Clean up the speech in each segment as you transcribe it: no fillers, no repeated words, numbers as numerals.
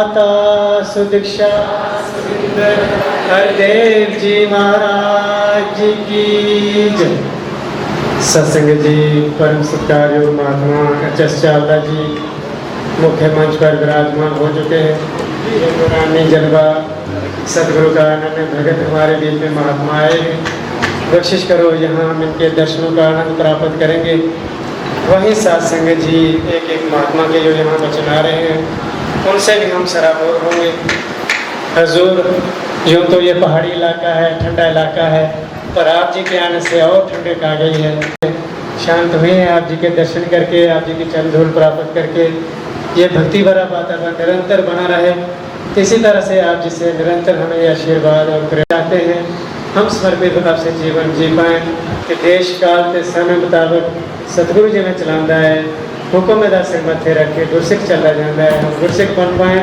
माता सुदीक्षा हरदेव जी महाराज जी की जय। सत्संग जी परम सत्कार्य महात्मा एच.एस. चावला जी मुख्य मंच पर विराजमान हो चुके हैं। नूरानी जलवा सदगुरु का अनन्य भगत हमारे बीच में महात्मा आए हैं। कोशिश करो यहाँ हम इनके दर्शनों का आनंद प्राप्त करेंगे। वही सत्संग जी एक एक महात्मा के जो यहाँ वचन आ रहे हैं उनसे भी हम सराबोर होंगे। हजूर यूँ तो ये पहाड़ी इलाका है, ठंडा इलाका है, पर आप जी के आने से और ठंडक आ गई है। शांत हुए हैं आप जी के दर्शन करके, आप जी की चरण धूल प्राप्त करके। ये भक्ति भरा वातावरण निरंतर बना रहे, इसी तरह से आप जिसे निरंतर हमें ये आशीर्वाद और प्रेरणा चाहते हैं हम समर्पित आपसे जीवन जी पाएँ कि देश काल के समय मुताबिक सतगुरु जी में चलाना है, हुक्म में सिर मत्थे रख के गुरसिख चला जाता है। हम गुरसिख बन पाएँ,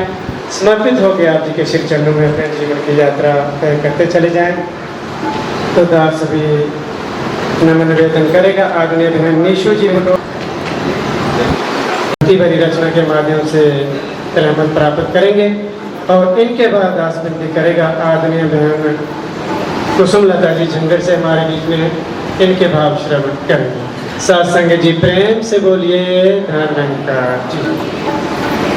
समर्पित होकर आप जी के श्री चरणों में अपने जीवन की यात्रा तय करते चले जाएं। तो दास सभी नमन निवेदन करेगा। आदरणीय बहन निशु जी भक्ति भरी रचना के माध्यम से रहमत प्राप्त करेंगे और इनके बाद दास विनती करेगा आदरणीय बहन कुसुम लता जी झंगर से हमारे बीच में इनके भाव श्रवण करेंगे। सत्संग जी प्रेम से बोलिए धन्यवाद जी।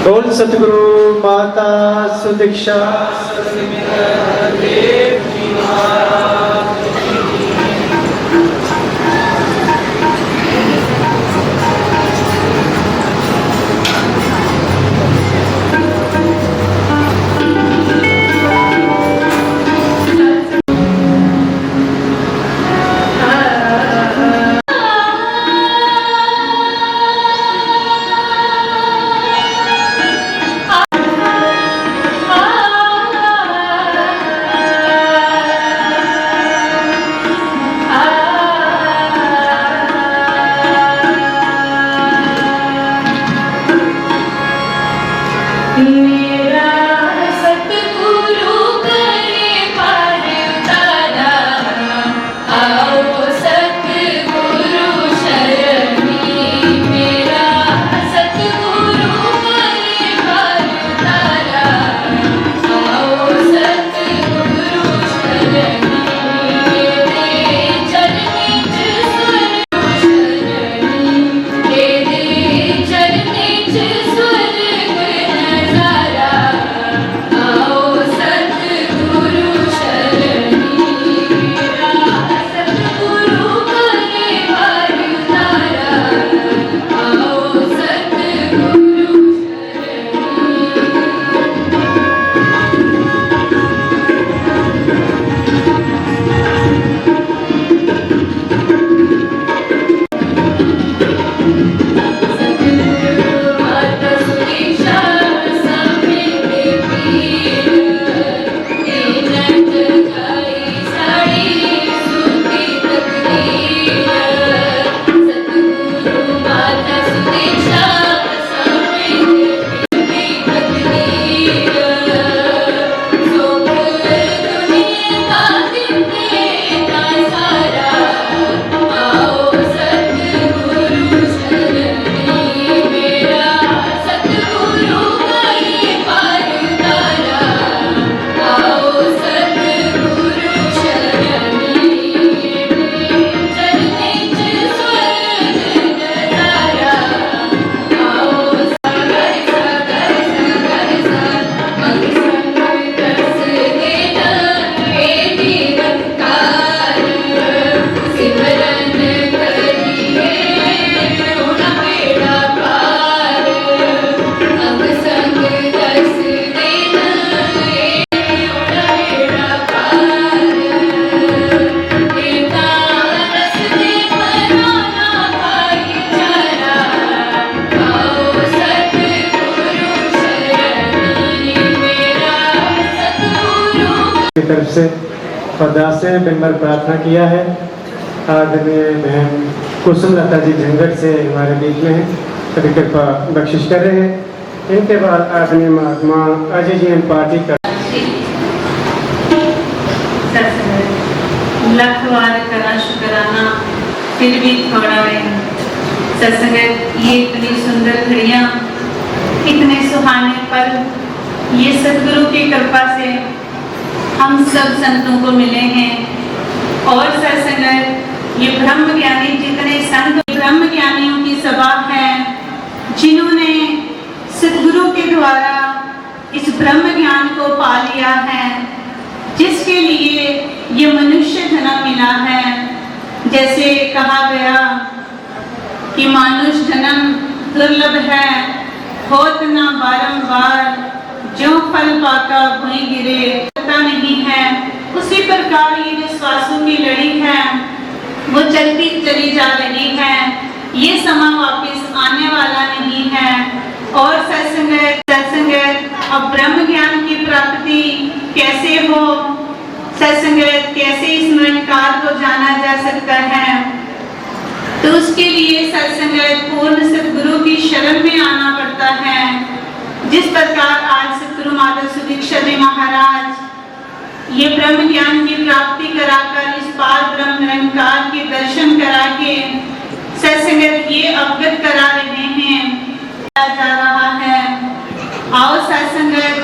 बोल सतगुरु माता सुदीक्षा तरफ से और दास से बिम्बर प्रार्थना किया है। आदरणीय बहन कुसुम लता जी झंझट से हमारे बीच में है, सभी कृपा बख्शिश कर रहे हैं। इनके बाद आदरणीय महात्मा अजय जी पार्टी का लख बार करा शुक्राना फिर भी थोड़ा है। सत्संग ये इतनी सुंदर घड़ियाँ, इतने सुहाने पल ये सदगुरु की कृपा से हम सब संतों को मिले हैं और सत्संगत ये ब्रह्म ज्ञानी जितने संत ब्रह्म ज्ञानियों की सभा है जिन्होंने सदगुरु के द्वारा इस ब्रह्म ज्ञान को पा लिया है, जिसके लिए ये मनुष्य जन्म मिला है। जैसे कहा गया कि मानुष जन्म दुर्लभ है, होत ना बारंबार, जो फल पाका भूमि गिरे पता नहीं है। उसी प्रकार ये जो श्वासों की लड़ी है वो चलती चली जा रही है, ये समा वापस आने वाला नहीं है। और सत्संगत अब ब्रह्म ज्ञान की प्राप्ति कैसे हो, सत्संगत कैसे इस निरंकार को जाना जा सकता है, तो उसके लिए सत्संगत पूर्ण सतगुरु की शरण में आना पड़ता है। जिस प्रकार आज सतगुरु माता सुदीक्षा जी महाराज ये ब्रह्म ज्ञान की प्राप्ति कराकर इस पार ब्रह्म निरंकार के दर्शन करा के सत्संगत ये अवगत करा रहे हैं जा रहा है। आओ सत्संगत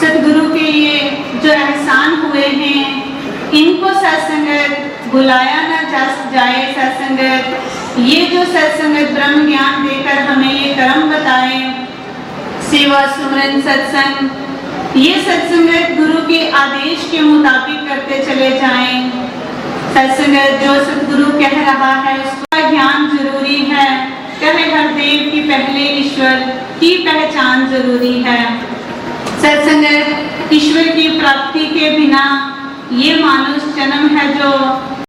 सतगुरु के ये जो एहसान हुए हैं इनको सत्संगत बुलाया ना जाए। सत्संगत ये जो सत्संगत ब्रह्म ज्ञान देकर हमें ये कर्म बताए, सेवा सुमरन सत्संग, ये सत्संगत गुरु के आदेश के मुताबिक करते चले जाएं। सत्संगत जो सतगुरु कह रहा है उसका ज्ञान जरूरी है। कहे हर देव की पहले ईश्वर की पहचान जरूरी है। सत्संगत ईश्वर की प्राप्ति के बिना ये मानुष जन्म है जो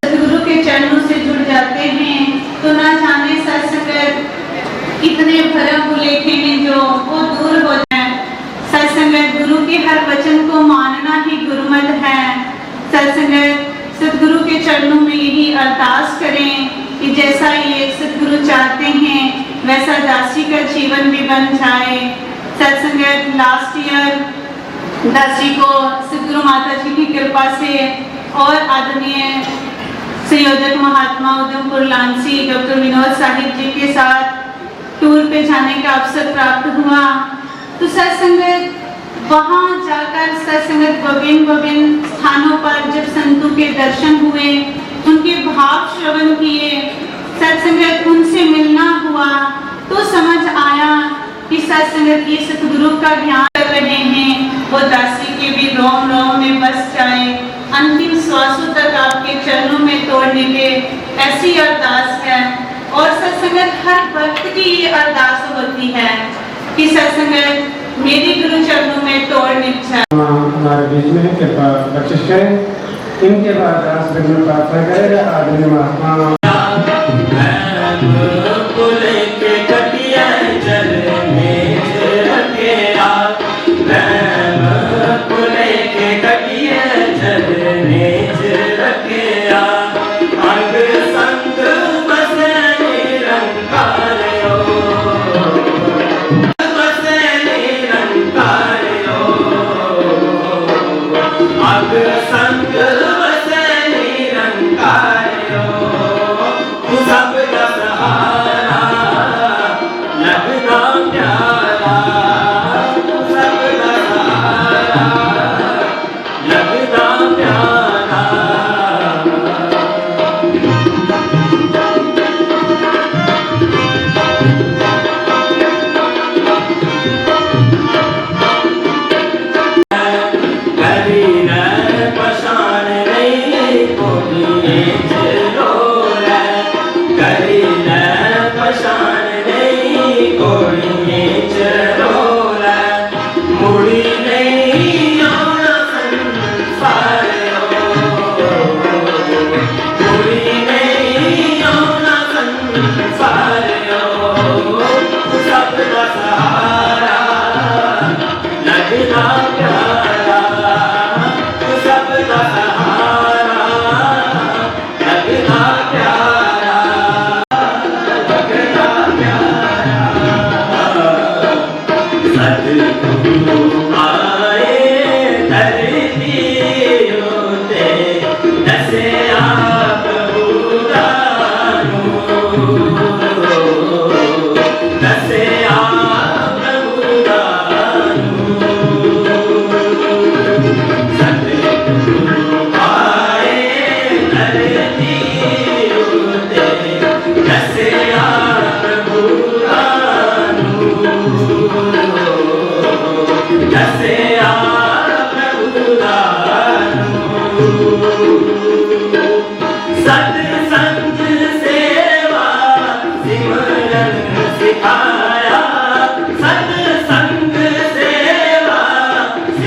सतगुरु के चरणों से जुड़ जाते हैं तो ना जाने सत्संगत कितने भरम भुलेखे हैं जो वो दूर हो जाए। सत्संगत गुरु के हर वचन को मानना ही गुरुमत है। सत्संगत सतगुरु के चरणों में यही अरदास करें कि जैसा ये सतगुरु चाहते हैं वैसा दासी का जीवन भी बन जाए। सत्संगत लास्ट ईयर दासी को सतगुरु माता जी की कृपा से और आदरणीय संयोजक महात्मा उधमपुर लांसी डॉक्टर विनोद साहिब जी के साथ टूर पे जाने का अवसर प्राप्त हुआ। तो सत्संगत वहाँ जाकर सत्संगत विभिन्न स्थानों पर जब संतों के दर्शन हुए, उनके भाव श्रवण किए, सत्संगत उनसे मिलना हुआ तो समझ आया कि सत्संगत ये सतगुरु का ध्यान कर रहे हैं वो दासी के भी रोम रोम में बस जाए, अंतिम श्वासों तक आपके चरणों में तोड़ने के ऐसी अरदास है। और सत्संगत हर भक्त की ये अरदास होती है कि सत्संगत मेरे गुरु चरणों में तोड़ने चाहिए। हमारे बीच में कृपा बख्शिश करें। इनके बाद प्रार्थना करेगा आदरणीय महात्मा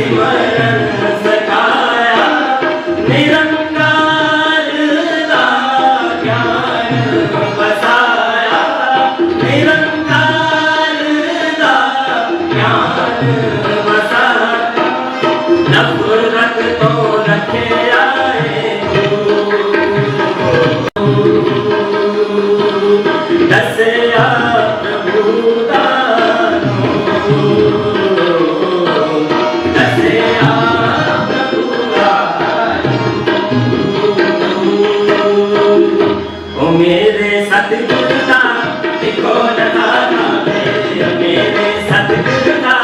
सिमरन सखाया निरंकार दा ज्ञान बसाया निरंकार दा ज्ञान बसाया नफरत तो रखे आए दसया प्रभु दानो दसया प्रभु दानो ओ मेरे सतगुरु दा देखो नजारा मेरे सतगुरु दा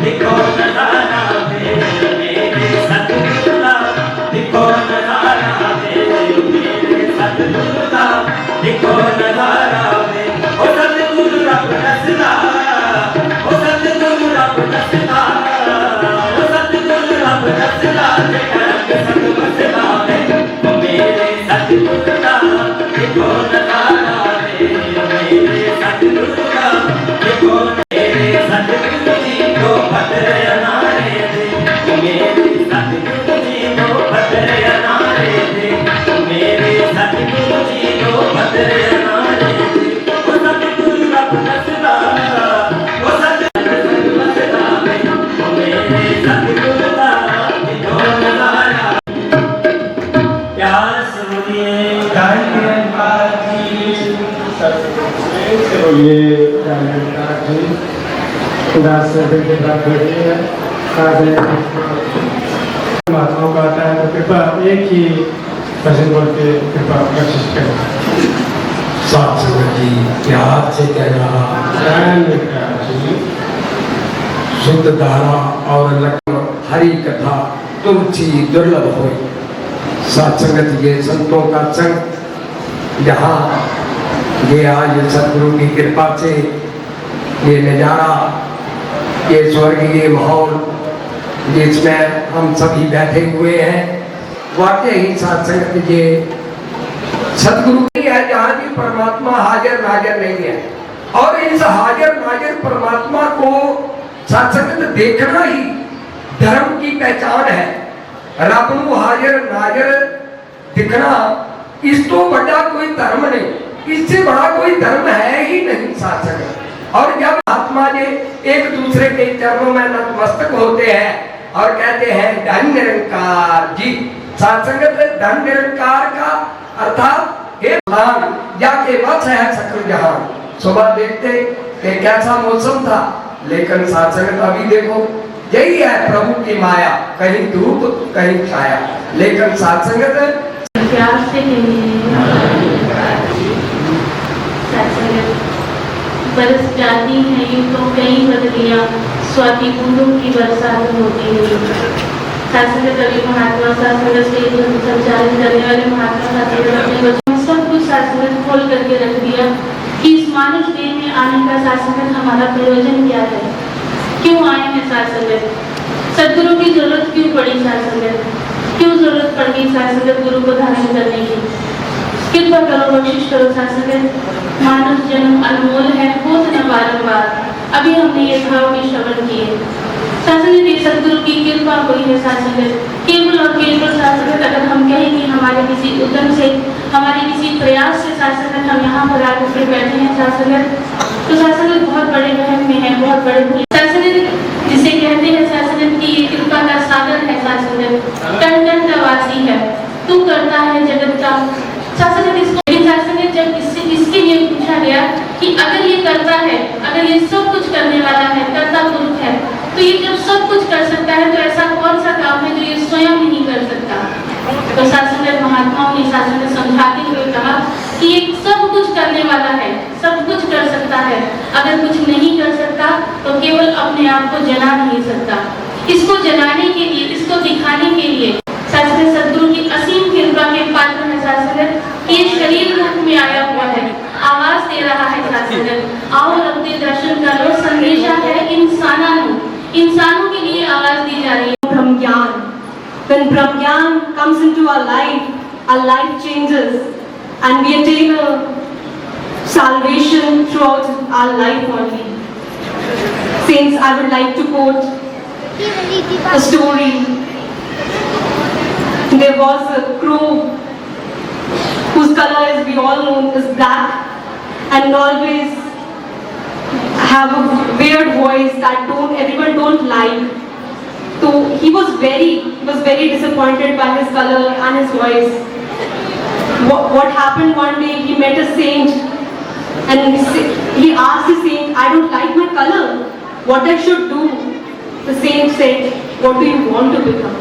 देखो नजारा मेरे सतगुरु दा देखो नजारा मेरे सतगुरु दा देखो नजारा ओ सतगुरु रब दसदा ओ सतगुरु रब दसदा ओ सतगुरु रब दसदा जे करक सत बसदा ओ मेरे सतगुरु दा देखो नजारा मेरे सतगुरु दा देखो मेरे सतगुरु जी को पत्र अनारे दे मेरे सतगुरु जी को पत्र अनारे दे मेरे सतगुरु जी को पत्र अनारे दे ओ सतगुरु रब दसदा ओ सतगुरु बसदा ओ मेरे सतगुरु दा देखो नजारा प्यार सुनिए गाइए पाजी से बोलिए राजेंद्र जी उदास से के बात हो रही है महात्माओं का आता है तो कृपा एक ही भजन बोल के कृपा बख्शिश करें। साथ संगत जी प्यार से कह रहा जी शुद्ध धारा और लक्ष्मण हरि कथा तुलसी दुर्लभ हुई। साथ संगत ये संतों का संग यहाँ ये आज सदगुरु की कृपा से ये नज़ारा ये स्वर्गीय माहौल जिसमें हम सभी बैठे हुए हैं वाकई ही साथ संगत ये सदगुरु की है जहाँ की परमात्मा हाजिर नाजिर नहीं है और इस हाजिर नाजिर परमात्मा को सत्संग देखना ही धर्म की पहचान है। रब नूं हाजिर नाजिर दिखना इस तो बड़ा कोई धर्म नहीं, इससे बड़ा कोई धर्म है ही नहीं सत्संग। और जब आत्मा जी एक दूसरे के चरणों में नतमस्तक होते हैं और कहते हैं धन निरंकार जी, सत्संगत धन निरंकार का अर्थात हे भगवान जाके वश है सकल जहान। सुबह देखते कि कैसा मौसम था, लेकिन सत्संगत अभी देखो यही है प्रभु की माया, कहीं धूप कहीं छाया, लेकिन सत्संगत प्यार से सत्संगत बरस जाती है यूं तो कई बदलियां स्वाति बूंदों की बरसात होती है। सत्संगत अभी महात्मा सत्संगत से संचालित करने वाले महात्मा सत्संगत अपने बच्चों सब कुछ सत्संगत खोल करके रख दिया कि इस मानव देह में आने का सत्संगत हमारा प्रयोजन क्या है, क्यों आए हैं सत्संगत, सदगुरु की जरूरत क्यों पड़ी सत्संगत, क्यों जरूरत पड़ गई सत्संगत गुरु को धारण करने की। कृपा करो बख्शिश करो सत्संगत, मानव जन्म अनमोल है, होत न बारंबार। अभी हमने ये भाव भी श्रवण किए सत्संगत, ये सदगुरु की कृपा हुई है सत्संगत, केवल और केवल सत्संगत। अगर हम कहें कि हमारे किसी उद्यम से हमारे किसी प्रयास से सत्संगत हम यहाँ पर आकर बैठे हैं सत्संगत, तो सत्संगत बहुत बड़े वहम में है, बहुत बड़े सत्संगत जिसे कहते हैं सत्संगत की ये कृपा का सागर है सत्संगत, टन टन का वासी है, तू करता है जगत का सत्संगत। इसको सत्संगत जब इसके लिए पूछा गया कि अगर ये करता है, अगर ये सब कुछ करने वाला है, कर्ता पुरुष है, तो ये जब सब कुछ कर सकता है तो ऐसा कौन सा काम है जो ये स्वयं नहीं कर सकता। तो सत्संगत महात्माओं ने सत्संगत समझाते हुए कहा कि ये सब कुछ करने वाला है, सब कुछ कर सकता है, अगर कुछ नहीं कर सकता तो केवल अपने आप को जना नहीं सकता। इसको जगाने के लिए, इसको दिखाने के लिए सत्संगत सदगुरु की असीम कृपा के पात्र है सत्संगत। ये शरीर रूप में आया हुआ है, आवाज दे रहा है सत्संगत, आओ अपने दर्शन करो, संदेशा है इंसानों के लिए आवाज दी जा रही है। Brahm Gyan. When Brahm Gyan comes into our life changes and we attain a salvation throughout our life only. Saints, I would like to quote a story. There was a crow whose color, as we all know, is black and always have a weird voice that everyone don't like. So he was very disappointed by his color and his voice. What happened one day, he met a saint and he asked the saint, I don't like my color, what I should do? The saint said, what do you want to become?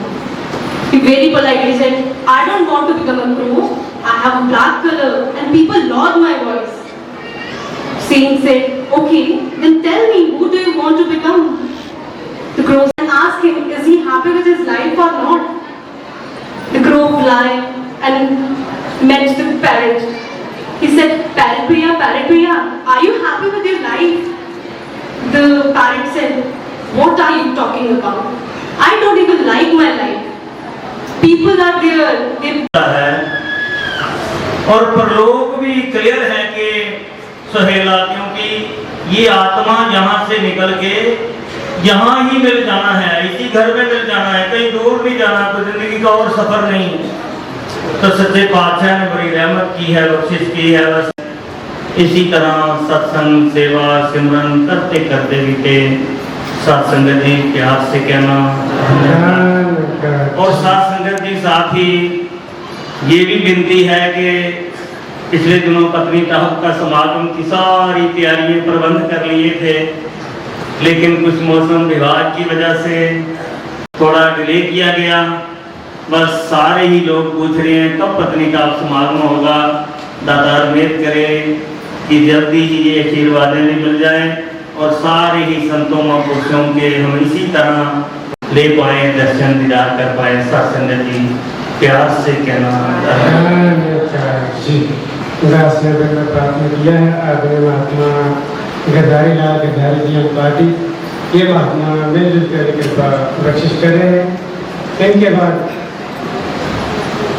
He very politely said, I don't want to become a crow, I have a black color and people love my voice. Saint said, okay, then tell me, who do you want to become? The crow asked him, is he happy with his life or not? The crow flew and met the parrot. He said, Parrot Priya, are you happy with your life? The parrot said, what are you talking about? I don't even like my life. People are there, they है और परलोक भी clear है कि सुहेला, क्योंकि ये आत्मा यहाँ से निकल के यहाँ ही मिल जाना है, इसी घर में मिल जाना है, कहीं दूर नहीं जाना, तो जिंदगी का और सफर नहीं। तो सच्चे पातशाह ने बड़ी रहमत की है, बख्शिश की है। बस इसी तरह सत्संग सेवा सिमरन करते करते बीते। साथ संगत जी प्यार से कहना, और साथ संगत जी साथ ही ये भी विनती है कि पिछले दिनों पत्नी ताहब का समागम की सारी तैयारियां प्रबंध कर लिए थे, लेकिन कुछ मौसम विभाग की वजह से थोड़ा डिले किया गया। बस सारे ही लोग पूछ रहे हैं कब पत्नी का समागम होगा। दातार उम्मीद करे कि जल्दी ही ये आशीर्वाद भी मिल जाए और सारे ही संतों महापुरुषों के हम इसी तरह ले पाए, दर्शन दीदार कर पाए। सत्संग जी प्यार से कहना जी प्रार्थना किया है। आदरणीय महात्मा गद्दारी लाल गद्दारी जी पार्टी ये महात्मा मिलजुल कर कृपा बख्शिश कर रहे हैं। इनके बाद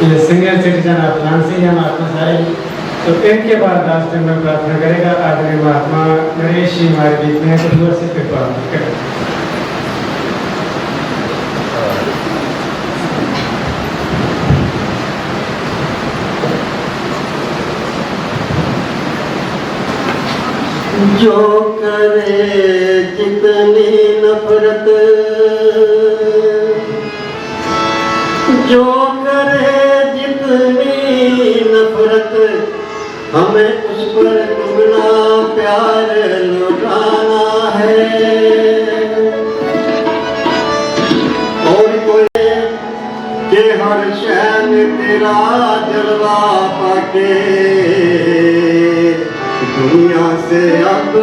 ये सीनियर सिटीजन ऑफ लांसी हैं महात्मा सारे, तो इनके बाद रास्ते में प्रार्थना करेगा आदरणीय महात्मा नरेश जी हमारे बीच में कुछ से कृपा करें। जो करे जितनी नफरत, जो करे जितनी नफरत, हमें उस पर दुगना प्यार लुटाना है। और कोई के हर शहर तेरा जलवा पाके दुनिया से अब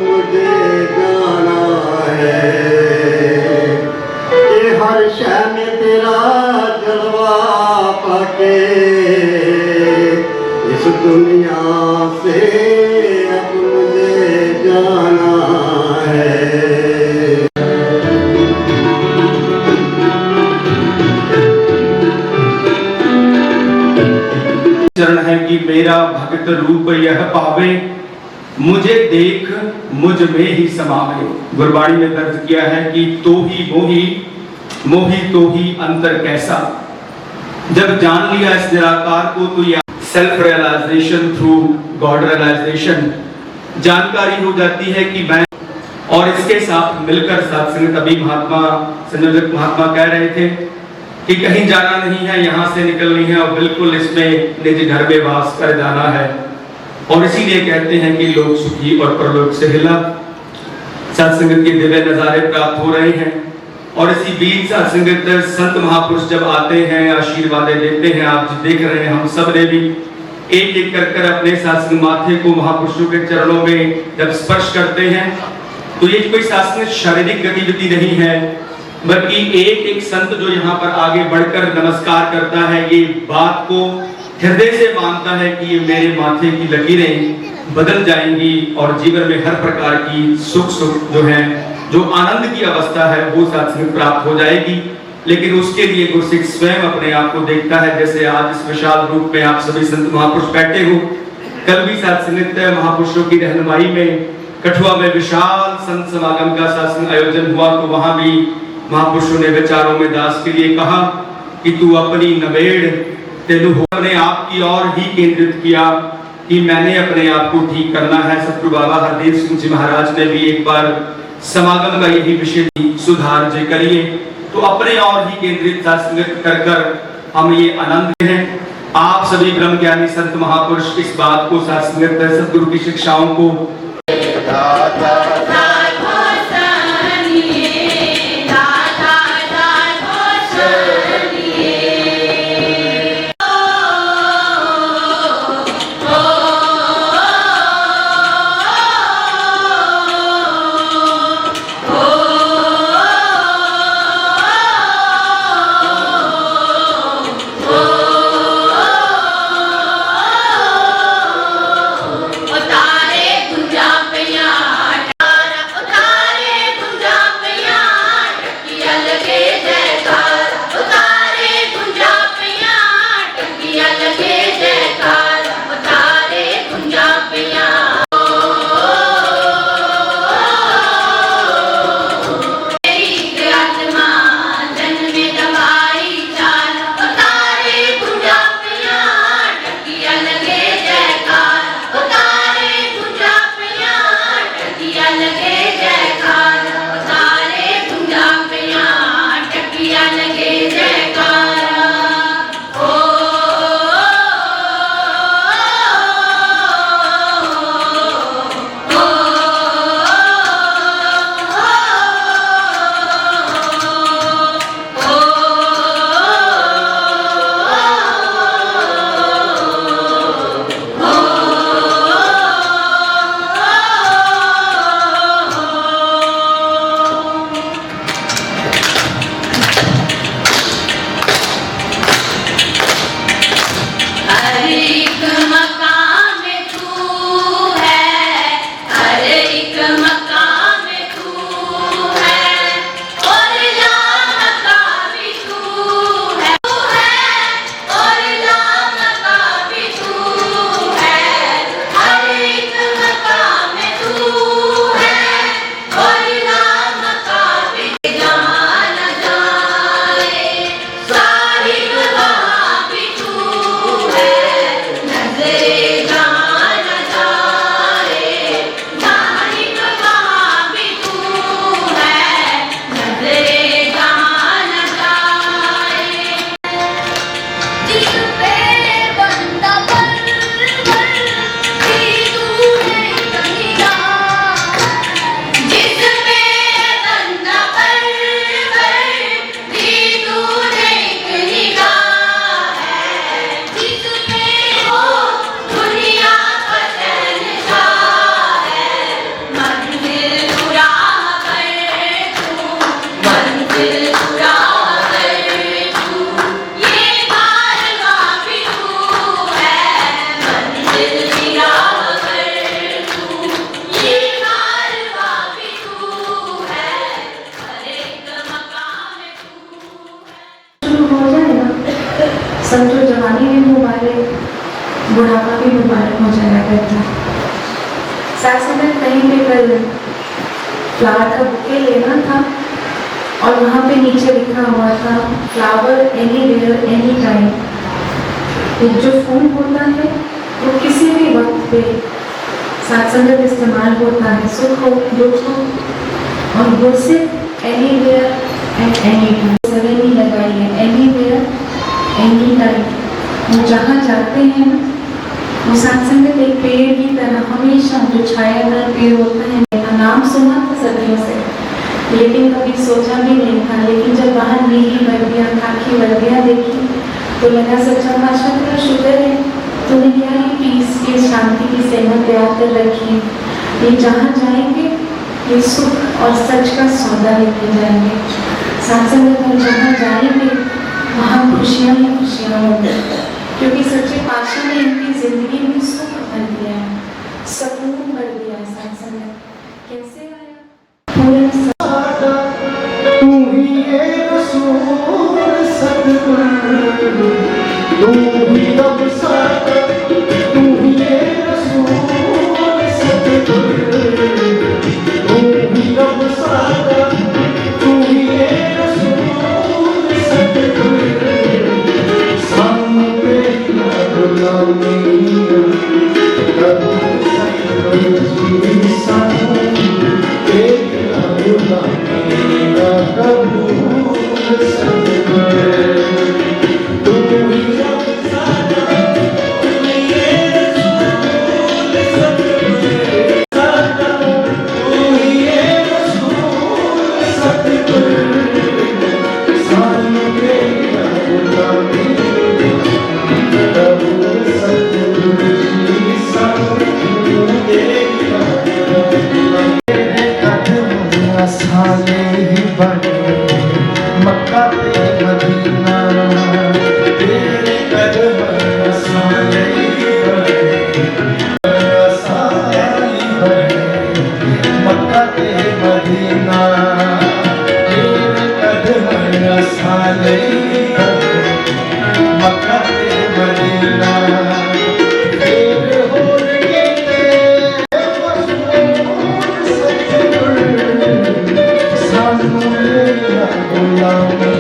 मुझे जाना है। कि हर शय में तेरा जलवा पाके इस दुनिया से अब मुझे जाना है। चरण है कि मेरा भक्त रूप यह पावे, मुझे देख मुझ में ही समावे। गुरबाणी में दर्ज किया है कि तो ही मोही, मोही तो ही अंतर कैसा। जब जान लिया इस निराकार को तो यह self realization through God realization जानकारी हो जाती है कि मैं, और इसके साथ मिलकर सत्संग तभी महात्मा संयोजक महात्मा कह रहे थे कि कहीं जाना नहीं है, यहाँ से निकलनी है और बिल्कुल इसमें निज घर में वास कर जाना है। और इसीलिए कहते हैं कि लोग सुखी और परलोक से हिला। सत्संगत के दिव्य नजारे प्राप्त हो रहे हैं और इसी बीच सत्संगत संत महापुरुष जब आते हैं आशीर्वाद देते हैं। आप देख रहे हैं हम सब ने भी एक एक कर अपने सत्संग माथे को महापुरुषों के चरणों में जब स्पर्श करते हैं तो ये कोई शास्त्रीय शारीरिक गतिविधि नहीं है, बल्कि एक एक संत जो यहाँ पर आगे बढ़कर नमस्कार करता है ये बात को हृदय से मानता है कि ये मेरे माथे की लकीरें बदल जाएंगी और जीवन में हर प्रकार की सुख जो है, जो आनंद की अवस्था है वो सत्संग प्राप्त हो जाएगी। लेकिन उसके लिए गुरसिख स्वयं अपने आप को देखता है। जैसे आज इस विशाल रूप में आप सभी संत महापुरुष बैठे हो, कल भी सत्संग महापुरुषों की रहनुमाई में कठुआ में विशाल संत समागम का शासन आयोजन हुआ तो वहां भी महापुरुषों ने विचारों में दास के लिए कहा कि तू अपनी नवेड़ तेनु अपने आप की ओर ही केंद्रित किया कि मैंने अपने आप को ठीक करना है। सतगुरु बाबा हरदेव सिंह जी महाराज ने भी एक बार समागम का यही विषय सुधार जे करिए, तो अपने और ही केंद्रित संगत कर कर हम ये आनंद हैं। आप सभी ब्रह्म ज्ञानी संत महापुरुष इस बात को संगत सतगुरु की शिक्षाओं को समझो जवानी भी मुबारक, बुढ़ापा भी मुबारक हो जाया करता। साथ में कहीं पे कल फ्लावर का बुके लेना था और वहाँ पे नीचे लिखा हुआ था फ्लावर एनीवेयर एनी टाइम। एक जो फूल होता है वो किसी भी वक्त पे साथ संगत इस्तेमाल होता है, सुख हो दुख हो, और वो सिर्फ एनीवेयर एंड एनी टाइम। सभी नहीं लगाई है, एनीवेयर एनी टाइम। वो जहाँ जाते हैं वो साथ संगत एक पेड़ की तरह हमेशा जो छायादार पेड़ होता है, मेरा नाम सुना था सदियों से लेकिन कभी सोचा भी नहीं था। लेकिन जब बाहर नीली वर्दियाँ खाकी वर्दियाँ देखी तो लगा सच्चा पातशाह तेरा शुक्र है, तूने क्या ये पीस की शांति की सेना तैयार कर रखी है। ये जहाँ जाएंगे ये सुख और सच का सौदा लेके जाएंगे। साथ संगत हम जहाँ जाएंगे वहाँ खुशियाँ ही खुशियाँ होंगी, क्योंकि सच्चे पातशाह ने इनकी जिंदगी में सुख भर दिया है, सुकून भर दिया है। साथ संगत कैसे आया पूरा तू ही है रसूल सतगुरु, तू ही रब साथ, तू ही है रसूल सतगुरु। साले मक्का ते मदीना फिर होर कीते मशहूर सजदुर सानू मेरा गुलामी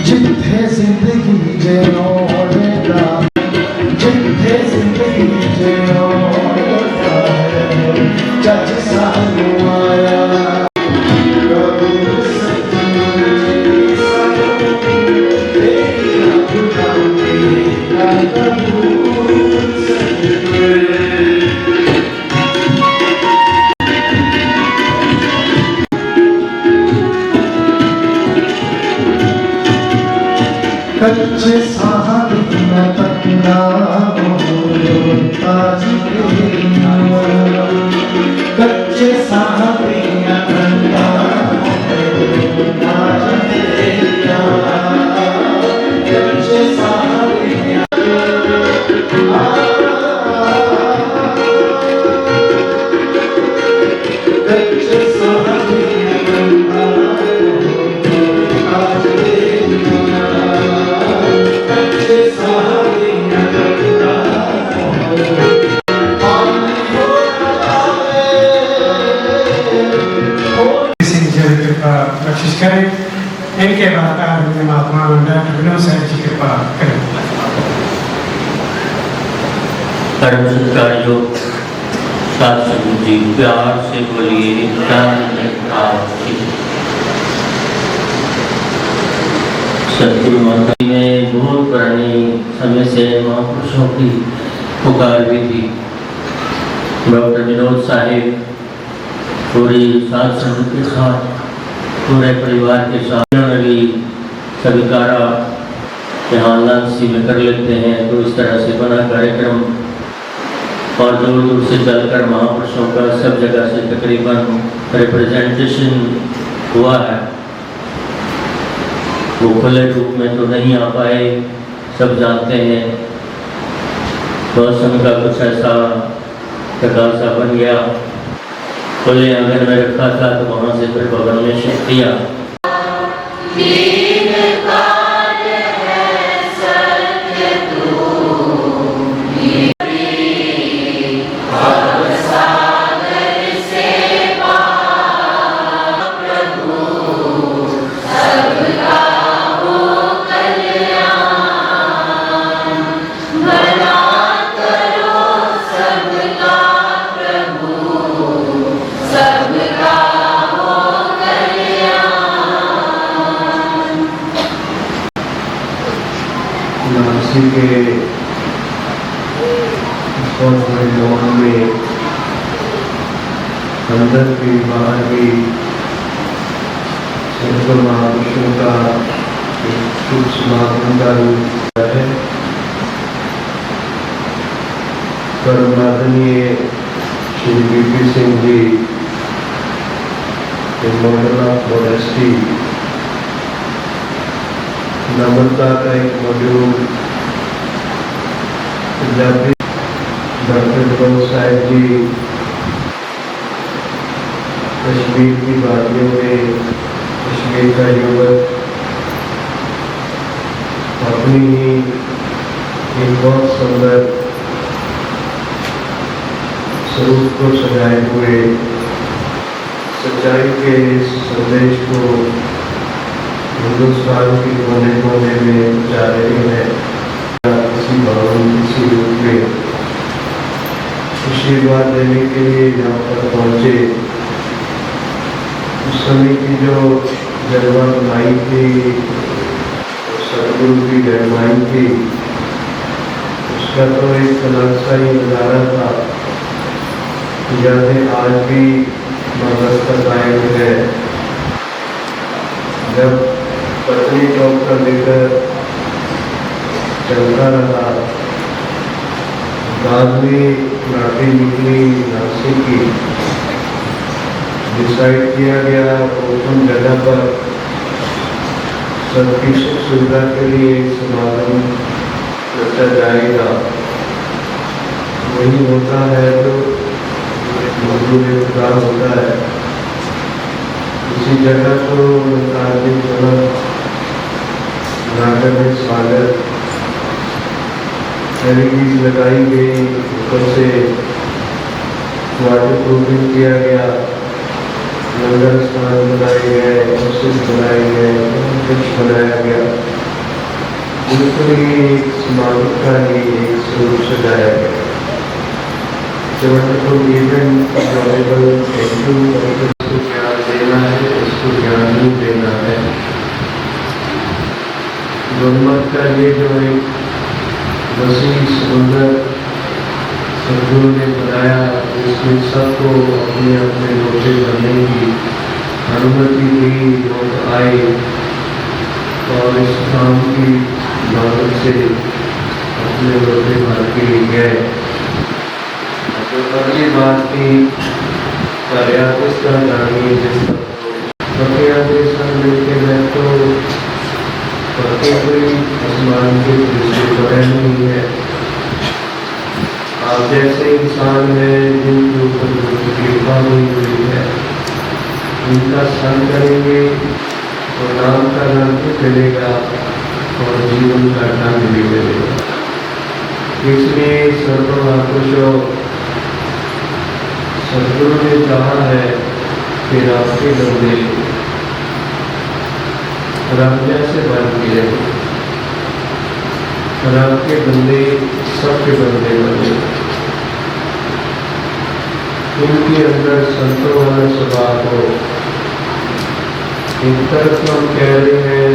जिथे जिंदगी जियोड़ा जिथे जिंदगी जियोड़ा है जज सानू आया कबूल सतगुर सानू तेरी गुलामी कबूल सतगुर कच्चे साहबिया तकना ताज कच्चे साहबिया तकना ताज कच्चे साहबिया कच्चे साहबिया कोशिश करें इनके बाद आदमी महात्मा डॉक्टर विनोद साहब जी कृपा करें। परम सत्कार्यो सत्संग जी प्यार से बोलिए सतगुरु माता में बहुत पुरानी समय से महापुरुषों की पुकार भी थी। डॉक्टर विनोद साहिब पूरी साथ संगत के साथ पूरे परिवार के साथ स्वीकारा यहाँ लांसी में कर लेते हैं। तो इस तरह से बना कार्यक्रम और दूर दूर से चलकर महापुरुषों का सब जगह से तकरीबन रिप्रेजेंटेशन हुआ है। वो खुले रूप में तो नहीं आ पाए, सब जानते हैं। मौसम का कुछ ऐसा तकाजा बन गया, खुले आंगन में रखा था तो वहाँ से फिर भवन में शिफ्ट किया। नासी के बहुत बड़े लॉन में अंदर भी बाहर भी सैकड़ों महापुरुषों का एक शुभ समागम का रूप है। परम आदरणीय Shri BP Singh ji model of modesty नम्रता का एक मॉड्यूल पंजाबी डॉक्टर विनोद साहिब जी कश्मीर की वादियों में कश्मीर का युवक अपनी ही एक बहुत सुंदर स्वरूप को सजाए हुए सच्चाई के इस संदेश को हिंदुस्तान के कोने कोने में जा रहे हैं। किसी भवन किसी रूप में आशीर्वाद देने के लिए यहाँ पर पहुँचे। उस समय की जो जलवा बनाई थी, सतगुरु की रहनुमाई थी, उसका तो एक अलग सा ही नज़ारा था। जैसे आज भी मदरसा कायम है। जब पत्नी चौक का लेकर चलता रहा, बाद में लाठी निकली नासिक की। डिसाइड किया गया उस जगह पर सबकी सुख सुविधा के लिए समागम रचा जाएगा। वही होता है तो मजदूर उद्धार होता है। इसी जगह को कार्तिक जनक नाटक में स्वागत गीत लगाई गई, ऊपर से वाटर प्रूफिंग किया गया, लंगर स्थान बनाए गए, मस्जिद बनाए गए, कुछ बनाया गया। बिल्कुल ही समागम का ही एक स्वरूप सजाया गया। वंडरफुल इवेंट अवेलेबल, इसको ज्ञान देना है, इसको ज्ञान नहीं देना है। गुरमत का ये जो एक वसीम सुंदर सदगुरु ने बनाया, इसमें सबको अपने अपने लोटे भरने की अनुमति दी। लोग आए और इस काम की मदद से अपने लोटे भर के गए। जो अगली बात की कार्यादेश जानिए, जिस कार्यादेश मिलते हैं तो कोई आसमान के दृष्टि पर नहीं है। आप जैसे इंसान है जिनके ऊपर कृपा हुई है, उनका संग करेंगे तो नाम का रंग मिलेगा और जीवन का ढंग भी मिलेगा। इसलिए सर्वमहापुरुषों, सदगुरु ने कहा है कि आपके बंदे रब जैसे बन गए और आपके बंदे सबके बंदे बने। उनके अंदर संतों वाला स्वभाव हो। एक तरफ हम कह रहे हैं